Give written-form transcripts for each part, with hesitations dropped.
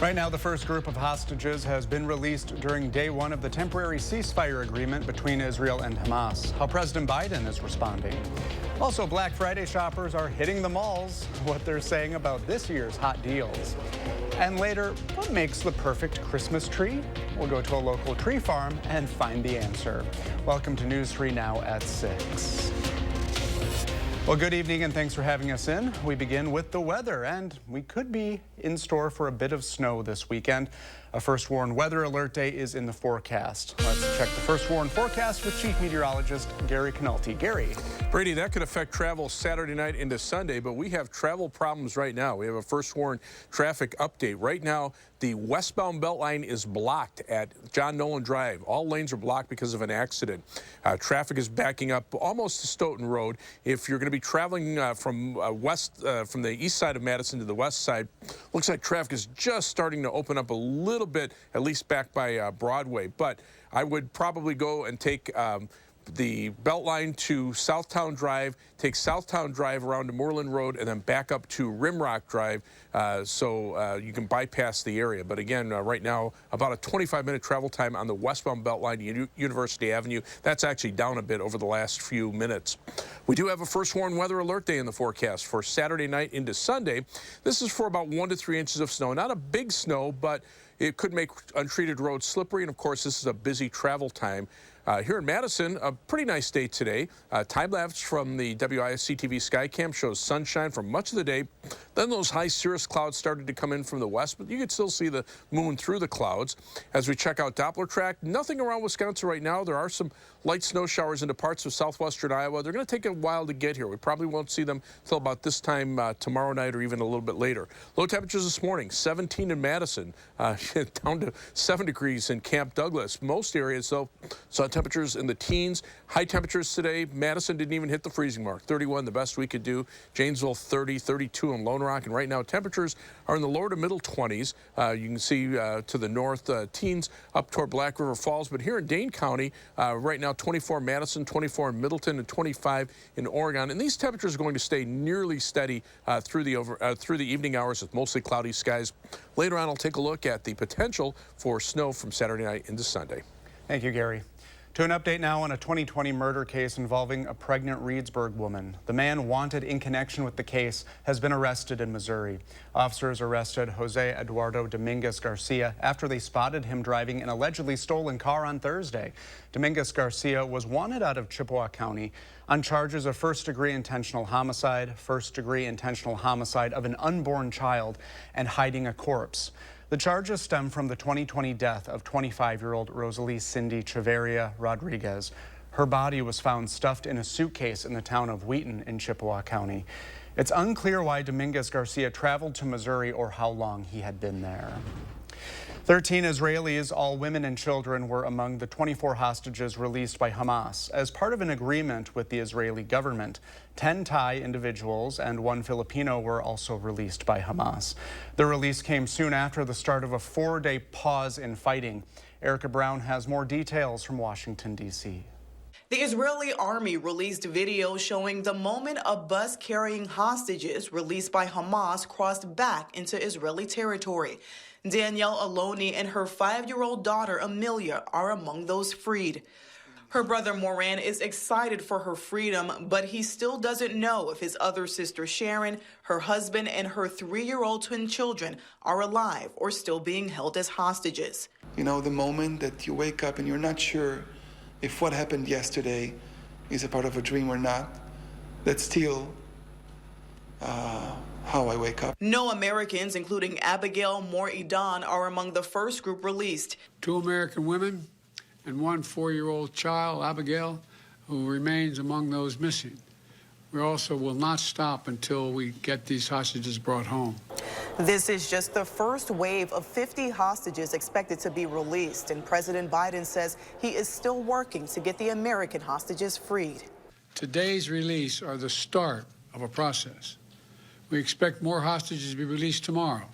Right now, the first group of hostages has been released during day one of the temporary ceasefire agreement between Israel and Hamas. How President Biden is responding. Also, Black Friday shoppers are hitting the malls, what they're saying about this year's hot deals. And later, what makes the perfect Christmas tree? We'll go to a local tree farm and find the answer. Welcome to News 3 now at 6. Well, good evening and thanks for having us in. We begin with the weather, and we could be in store for a bit of snow this weekend. A first warned weather alert day is in the forecast. Let's check the first warned forecast with Chief Meteorologist Gary Canulty. Gary. Brady, that could affect travel Saturday night into Sunday, but we have travel problems right now. We have a first warned traffic update. Right now, the westbound Beltline is blocked at John Nolan Drive. All lanes are blocked because of an accident. Traffic is backing up almost to Stoughton Road. If you're going to be traveling from the east side of Madison to the west side, looks like traffic is just starting to open up a little bit, at least back by Broadway. But I would probably go and take the Beltline to Southtown Drive, take Southtown Drive around to Moreland Road, and then back up to Rimrock Drive so you can bypass the area. But again, right now, about a 25-minute travel time on the westbound Beltline to University Avenue. That's actually down a bit over the last few minutes. We do have a first warned weather alert day in the forecast for Saturday night into Sunday. This is for about 1 to 3 inches of snow. Not a big snow, but it could make untreated roads slippery. And of course, this is a busy travel time. Here in Madison, a pretty nice day today. Time-lapse from the WISC-TV Skycam shows sunshine for much of the day. Then those high cirrus clouds started to come in from the west, but you can still see the moon through the clouds. As we check out Doppler track, nothing around Wisconsin right now. There are some light snow showers into parts of southwestern Iowa. They're going to take a while to get here. We probably won't see them until about this time tomorrow night or even a little bit later. Low temperatures this morning, 17 in Madison, down to 7 degrees in Camp Douglas. Most areas, though, saw temperatures in the teens. High temperatures today. Madison didn't even hit the freezing mark. 31, the best we could do. Janesville, 30, 32 in Lone Rock. And right now, temperatures are in the lower to middle 20s. You can see to the north, teens up toward Black River Falls. But here in Dane County, right now, 24 in Madison, 24 in Middleton, and 25 in Oregon. And these temperatures are going to stay nearly steady through the evening hours with mostly cloudy skies. Later on, I'll take a look at the potential for snow from Saturday night into Sunday. Thank you, Gary. To an update now on a 2020 murder case involving a pregnant Reedsburg woman. The man wanted in connection with the case has been arrested in Missouri. Officers arrested Jose Eduardo Dominguez Garcia after they spotted him driving an allegedly stolen car on Thursday. Dominguez Garcia was wanted out of Chippewa County on charges of first-degree intentional homicide, first-degree intentional homicide of an unborn child, and hiding a corpse. The charges stem from the 2020 death of 25-year-old Rosalie Cindy Chavarria Rodriguez. Her body was found stuffed in a suitcase in the town of Wheaton in Chippewa County. It's unclear why Dominguez Garcia traveled to Missouri or how long he had been there. 13 Israelis, all women and children, were among the 24 hostages released by Hamas. As part of an agreement with the Israeli government, 10 Thai individuals and 1 Filipino were also released by Hamas. The release came soon after the start of a 4-day pause in fighting. Erica Brown has more details from Washington, D.C. The Israeli army released video showing the moment a bus carrying hostages released by Hamas crossed back into Israeli territory. Danielle Aloni and her 5-year-old daughter Amelia are among those freed. Her brother Moran is excited for her freedom, but he still doesn't know if his other sister Sharon, her husband, and her 3-year-old twin children are alive or still being held as hostages. You know, the moment that you wake up and you're not sure if what happened yesterday is a part of a dream or not, that's still how I wake up. No Americans, including Abigail Moore-Edan, are among the first group released. 2 American women and 1 4-year-old child, Abigail, who remains among those missing. We also will not stop until we get these hostages brought home. This is just the first wave of 50 hostages expected to be released, and President Biden says he is still working to get the American hostages freed. Today's release are the start of a process. We expect more hostages to be released tomorrow,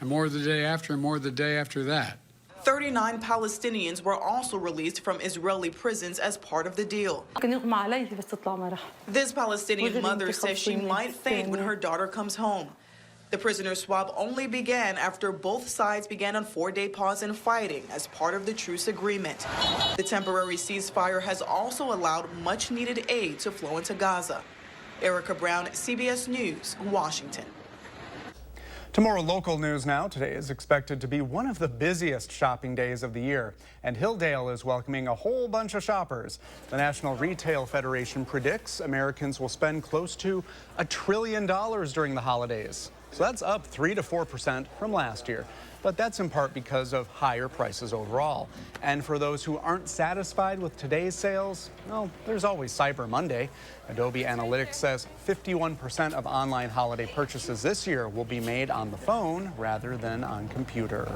and more the day after, and more the day after that. 39 Palestinians were also released from Israeli prisons as part of the deal. This Palestinian mother says she might faint when her daughter comes home. The prisoner swap only began after both sides began a 4-day pause in fighting as part of the truce agreement. The temporary ceasefire has also allowed much-needed aid to flow into Gaza. Erica Brown, CBS News, Washington. To more local news now. Today is expected to be one of the busiest shopping days of the year, and Hilldale is welcoming a whole bunch of shoppers. The National Retail Federation predicts Americans will spend close to $1 trillion during the holidays. So that's up 3 to 4% from last year. But that's in part because of higher prices overall. And for those who aren't satisfied with today's sales, well, there's always Cyber Monday. Adobe Analytics says 51% of online holiday purchases this year will be made on the phone rather than on computer.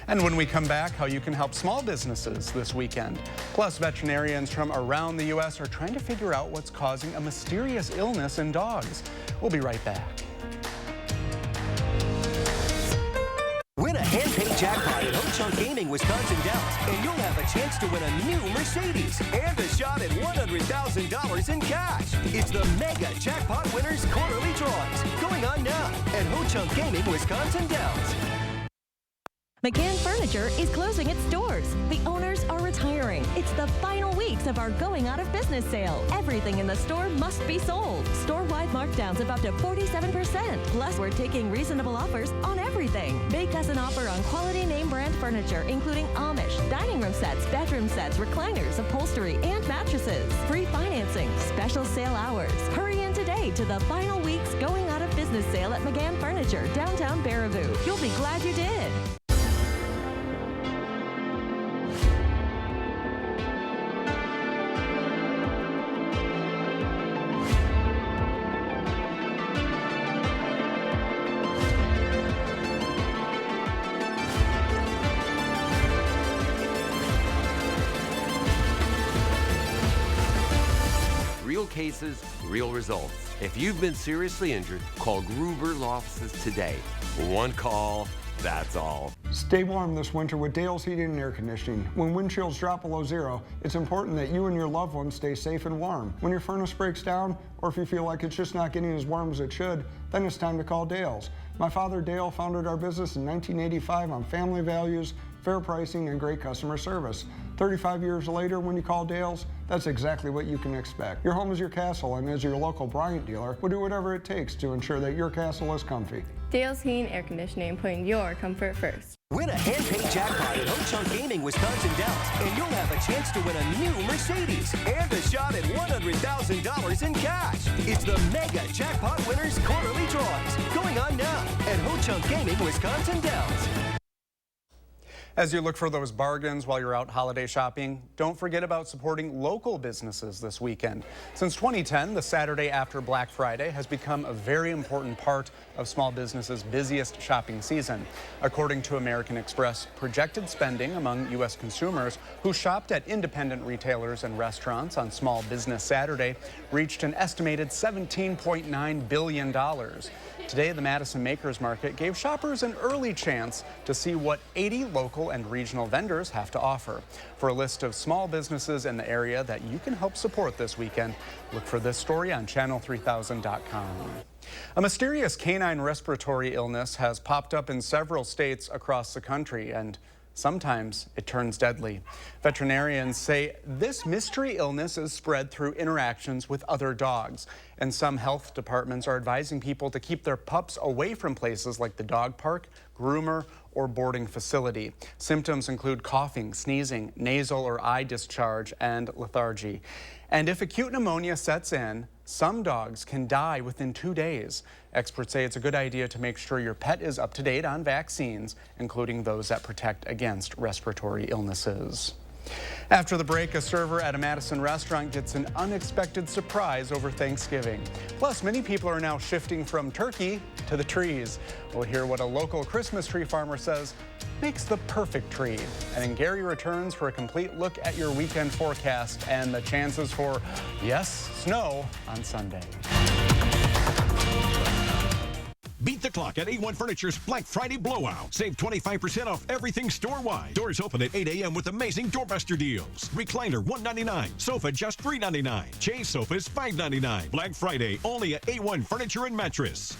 And when we come back, how you can help small businesses this weekend. Plus, veterinarians from around the U.S. are trying to figure out what's causing a mysterious illness in dogs. We'll be right back. Win a hand-paid jackpot at Ho-Chunk Gaming Wisconsin Dells, and you'll have a chance to win a new Mercedes and a shot at $100,000 in cash. It's the Mega Jackpot Winners Quarterly Drawings going on now at Ho-Chunk Gaming Wisconsin Dells. McGann Furniture is closing its doors. The owners are retiring. It's the final weeks of our going out of business sale. Everything in the store must be sold. Store-wide markdowns of up to 47%. Plus, we're taking reasonable offers on everything. Make us an offer on quality name brand furniture, including Amish, dining room sets, bedroom sets, recliners, upholstery, and mattresses. Free financing, special sale hours. Hurry in today to the final weeks going out of business sale at McGann Furniture, downtown Baraboo. You'll be glad you did. Real cases, real results. If you've been seriously injured, call Gruber Law Offices today. One call, that's all. Stay warm this winter with Dale's Heating and Air Conditioning. When wind chills drop below zero, it's important that you and your loved ones stay safe and warm. When your furnace breaks down, or if you feel like it's just not getting as warm as it should, then it's time to call Dale's. My father Dale founded our business in 1985 on family values, fair pricing, and great customer service. 35 years later, when you call Dale's, that's exactly what you can expect. Your home is your castle, and as your local Bryant dealer, we'll do whatever it takes to ensure that your castle is comfy. Dale's Heating and Air Conditioning, putting your comfort first. Win a hand-paid jackpot at Ho-Chunk Gaming Wisconsin Dells, and you'll have a chance to win a new Mercedes and a shot at $100,000 in cash. It's the Mega Jackpot Winners Quarterly Drawings going on now at Ho-Chunk Gaming Wisconsin Dells. As you look for those bargains while you're out holiday shopping, don't forget about supporting local businesses this weekend. Since 2010, the Saturday after Black Friday has become a very important part of small businesses' busiest shopping season. According to American Express, projected spending among U.S. consumers who shopped at independent retailers and restaurants on Small Business Saturday reached an estimated $17.9 billion. Today, the Madison Makers Market gave shoppers an early chance to see what 80 local and regional vendors have to offer. For a list of small businesses in the area that you can help support this weekend, look for this story on channel3000.com. A mysterious canine respiratory illness has popped up in several states across the country, and sometimes it turns deadly. Veterinarians say this mystery illness is spread through interactions with other dogs, and some health departments are advising people to keep their pups away from places like the dog park, groomer, or boarding facility. Symptoms include coughing, sneezing, nasal or eye discharge, and lethargy. And if acute pneumonia sets in, some dogs can die within 2 days. Experts say it's a good idea to make sure your pet is up to date on vaccines, including those that protect against respiratory illnesses. After the break, a server at a Madison restaurant gets an unexpected surprise over Thanksgiving. Plus, many people are now shifting from turkey to the trees. We'll hear what a local Christmas tree farmer says makes the perfect tree. And then Gary returns for a complete look at your weekend forecast and the chances for, yes, snow on Sunday. Beat the clock at A1 Furniture's Black Friday blowout. Save 25% off everything store-wide. Doors open at 8 a.m. with amazing doorbuster deals. Recliner $199. Sofa just $399. Chaise sofas $599. Black Friday only at A1 Furniture and Mattress.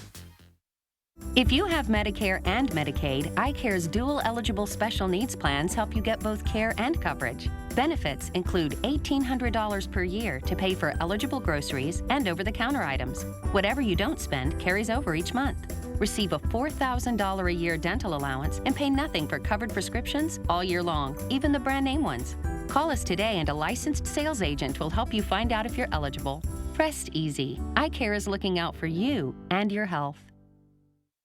If you have Medicare and Medicaid, iCare's dual eligible special needs plans help you get both care and coverage. Benefits include $1,800 per year to pay for eligible groceries and over-the-counter items. Whatever you don't spend carries over each month. Receive a $4,000 a year dental allowance and pay nothing for covered prescriptions all year long, even the brand name ones. Call us today and a licensed sales agent will help you find out if you're eligible. Rest easy. iCare is looking out for you and your health.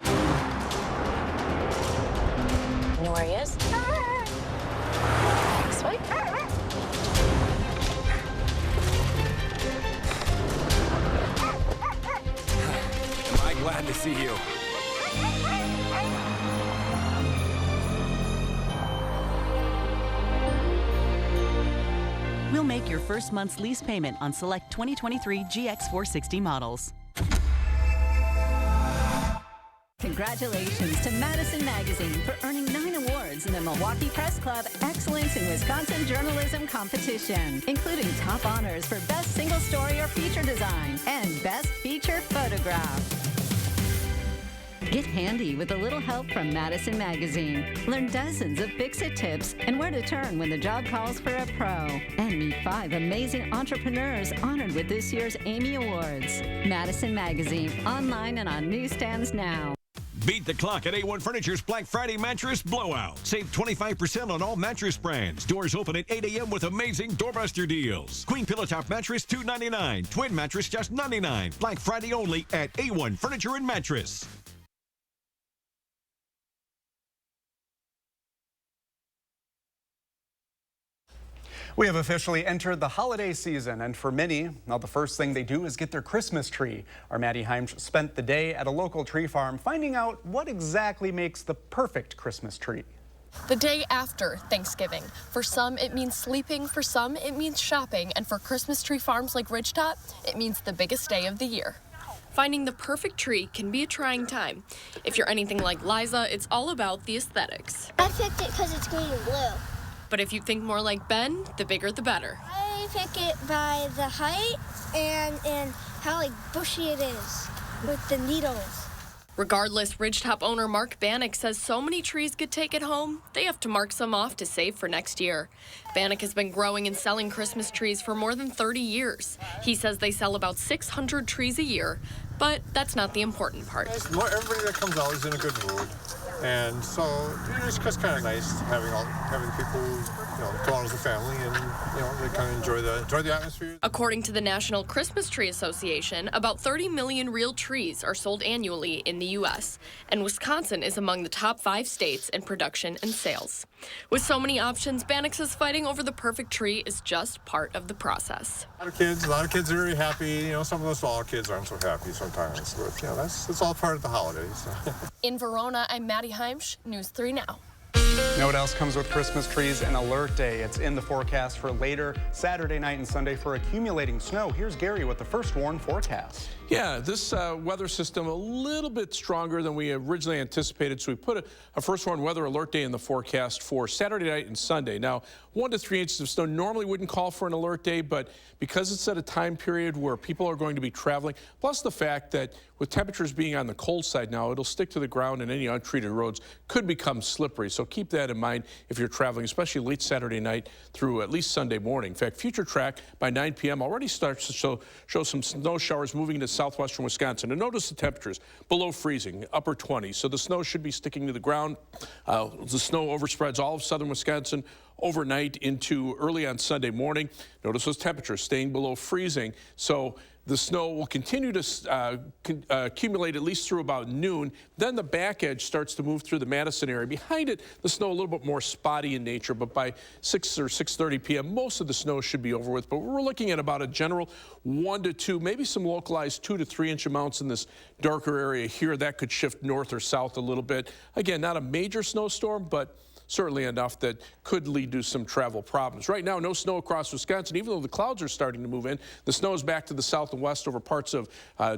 You know where he is? This way? I'm glad to see you. We'll make your first month's lease payment on select 2023 GX460 models. Congratulations to Madison Magazine for earning 9 awards in the Milwaukee Press Club Excellence in Wisconsin Journalism Competition, including top honors for Best Single Story or Feature Design and Best Feature Photograph. Get handy with a little help from Madison Magazine. Learn dozens of fix-it tips and where to turn when the job calls for a pro. And meet 5 amazing entrepreneurs honored with this year's Amy Awards. Madison Magazine, online and on newsstands now. Beat the clock at A1 Furniture's Black Friday Mattress Blowout. Save 25% on all mattress brands. Doors open at 8 a.m. with amazing doorbuster deals. Queen Pillow Top Mattress, $2.99. Twin Mattress, just $99. Black Friday only at A1 Furniture and Mattress. We have officially entered the holiday season, and for many, well, the first thing they do is get their Christmas tree. Our Maddie Heimsch spent the day at a local tree farm finding out what exactly makes the perfect Christmas tree. The day after Thanksgiving. For some, it means sleeping. For some, it means shopping. And for Christmas tree farms like Ridgetop, it means the biggest day of the year. Finding the perfect tree can be a trying time. If you're anything like Liza, it's all about the aesthetics. I picked it because it's green and blue. But if you think more like Ben, the bigger the better. I pick it by the height and how like bushy it is with the needles. Regardless, Ridgetop owner Mark Bannock says so many trees get taken home, they have to mark some off to save for next year. Bannock has been growing and selling Christmas trees for more than 30 years. He says they sell about 600 trees a year, but that's not the important part. Everybody that comes out is in a good mood. And so it's just kind of nice having people, come out as a family and, they kind of enjoy the atmosphere. According to the National Christmas Tree Association, about 30 million real trees are sold annually in the U.S., and Wisconsin is among the top 5 states in production and sales. With so many options, Bannock says fighting over the perfect tree is just part of the process. A lot of kids are very happy. Some of the smaller kids aren't so happy sometimes, but that's all part of the holidays. In Verona, I'm Maddie Heimsch, News 3 Now. You know what else comes with Christmas trees? An alert day. It's in the forecast for later Saturday night and Sunday for accumulating snow. Here's Gary with the first warn forecast. Yeah, this weather system a little bit stronger than we originally anticipated, so we put a first warn weather alert day in the forecast for Saturday night and Sunday. Now, 1 to 3 inches of snow normally wouldn't call for an alert day, but because it's at a time period where people are going to be traveling, plus the fact that with temperatures being on the cold side now, it'll stick to the ground and any untreated roads could become slippery. So keep that in mind if you're traveling, especially late Saturday night through at least Sunday morning. In fact, Future Track by 9 p.m. already starts to show some snow showers moving into southwestern Wisconsin. And notice the temperatures below freezing, upper 20s. So the snow should be sticking to the ground. The snow overspreads all of southern Wisconsin overnight into early on Sunday morning. Notice those temperatures staying below freezing. So the snow will continue to accumulate at least through about noon. Then the back edge starts to move through the Madison area. Behind it, the snow a little bit more spotty in nature, but by 6 or 6:30 p.m., most of the snow should be over with. But we're looking at about a general 1 to 2, maybe some localized 2 to 3 inch amounts in this darker area here. That could shift north or south a little bit. Again, not a major snowstorm, but certainly enough that could lead to some travel problems. Right now, no snow across Wisconsin, even though the clouds are starting to move in. The snow is back to the south and west over parts of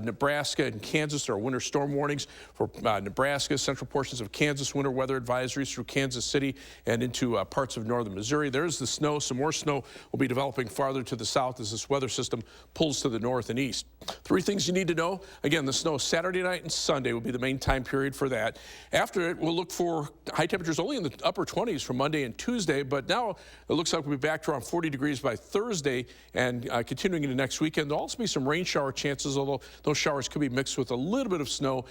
Nebraska and Kansas. There are winter storm warnings for Nebraska, central portions of Kansas, winter weather advisories through Kansas City and into parts of northern Missouri. There's the snow. Some more snow will be developing farther to the south as this weather system pulls to the north and east. 3 things you need to know. Again, the snow Saturday night and Sunday will be the main time period for that. After it, we'll look for high temperatures only in the upper 20s for Monday and Tuesday, but now it looks like we'll be back to around 40 degrees by Thursday and continuing into next weekend. There'll also be some rain shower chances, although those showers could be mixed with a little bit of snow,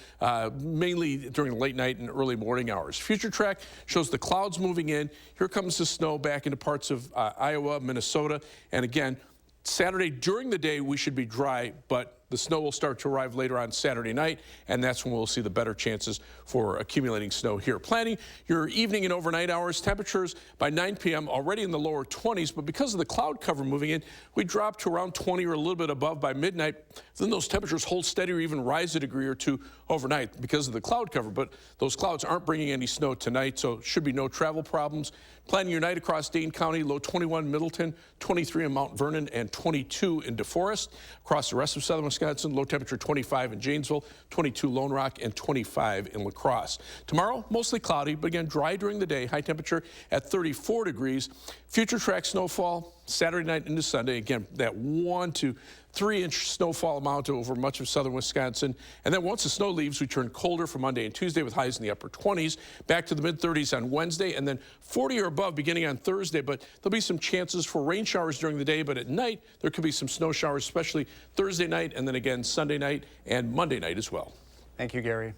mainly during the late night and early morning hours. Future track shows the clouds moving in. Here comes the snow back into parts of Iowa, Minnesota, and again, Saturday during the day we should be dry, but the snow will start to arrive later on Saturday night, and that's when we'll see the better chances for accumulating snow here. Planning your evening and overnight hours, temperatures by 9 p.m. already in the lower 20s, but because of the cloud cover moving in, we drop to around 20 or a little bit above by midnight. Then those temperatures hold steady or even rise a degree or two overnight because of the cloud cover, but those clouds aren't bringing any snow tonight, so should be no travel problems. Planning your night across Dane County, low 21 Middleton, 23 in Mount Vernon, and 22 in DeForest. Across the rest of southern Wisconsin, low temperature 25 in Janesville, 22 Lone Rock, and 25 in La Crosse. Tomorrow, mostly cloudy, but again, dry during the day, high temperature at 34 degrees. Future track snowfall Saturday night into Sunday. Again, that 1 to 3 inch snowfall amount over much of southern Wisconsin. And then once the snow leaves, we turn colder for Monday and Tuesday with highs in the upper 20s, back to the mid-30s on Wednesday, and then 40 or above beginning on Thursday. But there'll be some chances for rain showers during the day, but at night, there could be some snow showers, especially Thursday night, and then again Sunday night and Monday night as well. Thank you, Gary.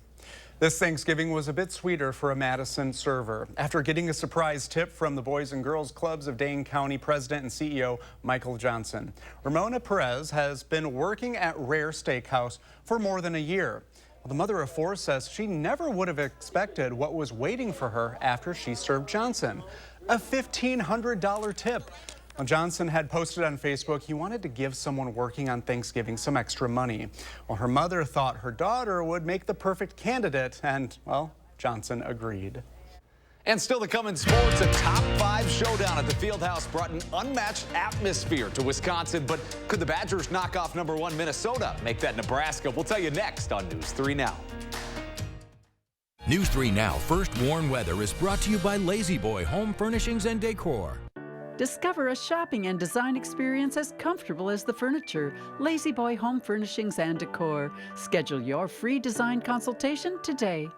This Thanksgiving was a bit sweeter for a Madison server. After getting a surprise tip from the Boys and Girls Clubs of Dane County President and CEO Michael Johnson. Ramona Perez has been working at Rare Steakhouse for more than a year. Well, the mother of 4 says she never would have expected what was waiting for her after she served Johnson. A $1,500 tip. Well, Johnson had posted on Facebook he wanted to give someone working on Thanksgiving some extra money. Well, her mother thought her daughter would make the perfect candidate, and, well, Johnson agreed. And still to come in sports, a top 5 showdown at the Fieldhouse brought an unmatched atmosphere to Wisconsin. But could the Badgers knock off #1 Minnesota, make that Nebraska? We'll tell you next on News 3 Now. News 3 Now First Warn Weather is brought to you by Lazy Boy Home Furnishings and Decor. Discover a shopping and design experience as comfortable as the furniture. Lazy Boy Home Furnishings and Decor. Schedule your free design consultation today.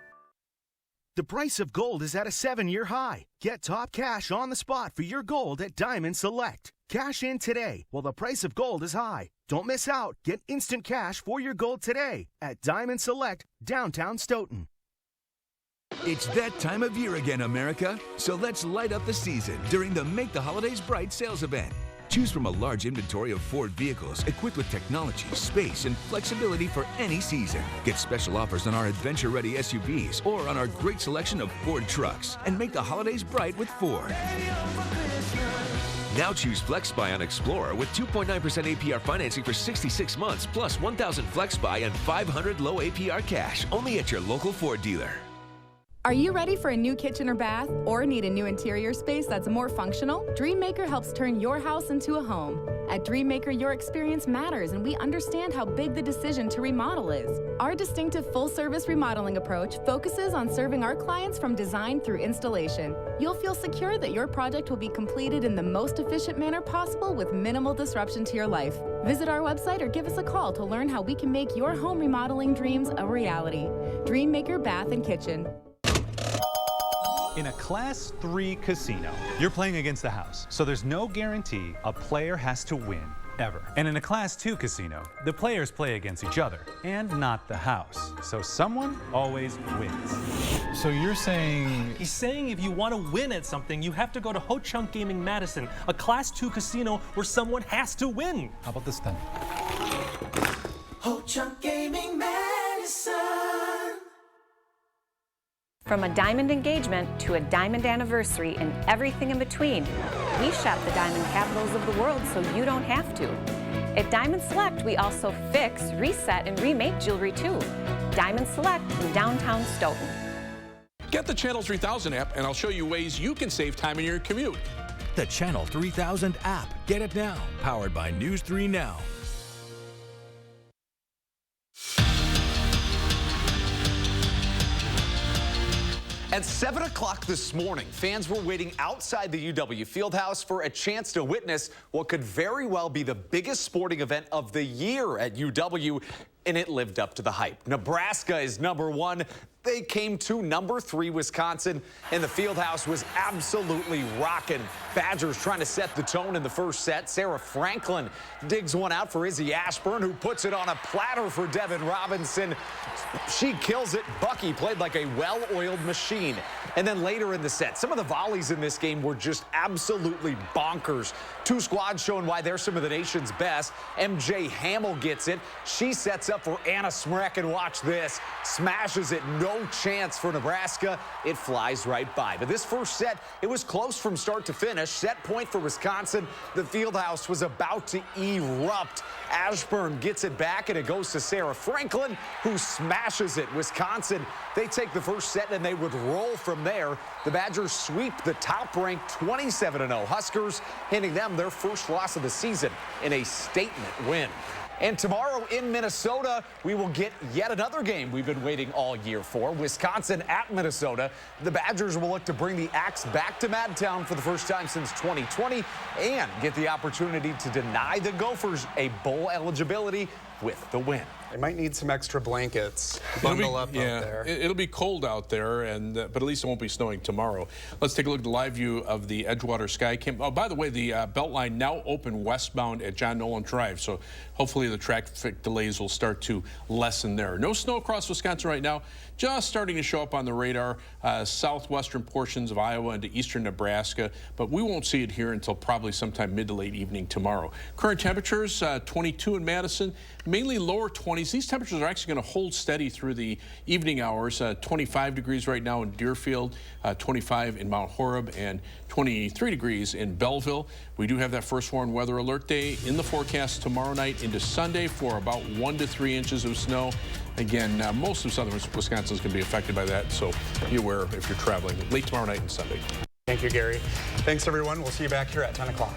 The price of gold is at a 7-year high. Get top cash on the spot for your gold at Diamond Select. Cash in today while the price of gold is high. Don't miss out. Get instant cash for your gold today at Diamond Select, downtown Stoughton. It's that time of year again, America. So let's light up the season during the Make the Holidays Bright sales event. Choose from a large inventory of Ford vehicles equipped with technology, space, and flexibility for any season. Get special offers on our adventure-ready SUVs or on our great selection of Ford trucks. And make the holidays bright with Ford. Now choose FlexBuy on Explorer with 2.9% APR financing for 66 months, plus 1,000 FlexBuy and 500 low APR cash, only at your local Ford dealer. Are you ready for a new kitchen or bath, or need a new interior space that's more functional? DreamMaker helps turn your house into a home. At DreamMaker, your experience matters, and we understand how big the decision to remodel is. Our distinctive full-service remodeling approach focuses on serving our clients from design through installation. You'll feel secure that your project will be completed in the most efficient manner possible with minimal disruption to your life. Visit our website or give us a call to learn how we can make your home remodeling dreams a reality. DreamMaker Bath and Kitchen. In a Class 3 casino, you're playing against the house, so there's no guarantee a player has to win, ever. And in a Class 2 casino, the players play against each other, and not the house. So someone always wins. So you're saying... He's saying if you want to win at something, you have to go to Ho Chunk Gaming Madison, a Class 2 casino where someone has to win. How about this then? Ho Chunk Gaming Madison. From a diamond engagement to a diamond anniversary and everything in between, we shop the diamond capitals of the world so you don't have to. At Diamond Select, we also fix, reset, and remake jewelry too. Diamond Select in downtown Stoughton. Get the Channel 3000 app, and I'll show you ways you can save time in your commute. The Channel 3000 app. Get it now. Powered by News 3 Now. At 7 o'clock this morning, fans were waiting outside the UW Fieldhouse for a chance to witness what could very well be the biggest sporting event of the year at UW, and it lived up to the hype. Nebraska is #1. They came to #3 Wisconsin, and the Fieldhouse was absolutely rocking. Badgers trying to set the tone in the first set. Sarah Franklin digs one out for Izzy Ashburn, who puts it on a platter for Devin Robinson. She kills it. Bucky played like a well-oiled machine. And then later in the set, some of the volleys in this game were just absolutely bonkers. Two squads showing why they're some of the nation's best. MJ Hamill gets it. She sets up for Anna Smrek, and watch this. Smashes it. No chance for Nebraska. It flies right by. But this first set, it was close from start to finish. Set point for Wisconsin. The Fieldhouse was about to erupt. Ashburn gets it back, and it goes to Sarah Franklin, who smashes it. Wisconsin, they take the first set, and they would roll from there. The Badgers sweep the top-ranked 27-0 Huskers, handing them their first loss of the season in a statement win. And tomorrow in Minnesota, we will get yet another game we've been waiting all year for. Wisconsin at Minnesota. The Badgers will look to bring the Axe back to Madtown for the first time since 2020 and get the opportunity to deny the Gophers a bowl eligibility with the win. They might need some extra blankets. Bundle up out there. It'll be cold out there, but at least it won't be snowing tomorrow. Let's take a look at the live view of the Edgewater Sky Camp. Oh, by the way, the Beltline now open westbound at John Nolan Drive, so hopefully the traffic delays will start to lessen there. No snow across Wisconsin right now. Just starting to show up on the radar, southwestern portions of Iowa into eastern Nebraska, but we won't see it here until probably sometime mid to late evening tomorrow. Current temperatures, 22 in Madison, mainly lower 20s. These temperatures are actually going to hold steady through the evening hours. 25 degrees right now in Deerfield, 25 in Mount Horeb, and 23 degrees in Belleville. We do have that first warned weather alert day in the forecast tomorrow night into Sunday for about 1 to 3 inches of snow. Again, most of southern Wisconsin is going to be affected by that, so be aware if you're traveling late tomorrow night and Sunday. Thank you, Gary. Thanks, everyone. We'll see you back here at 10 o'clock.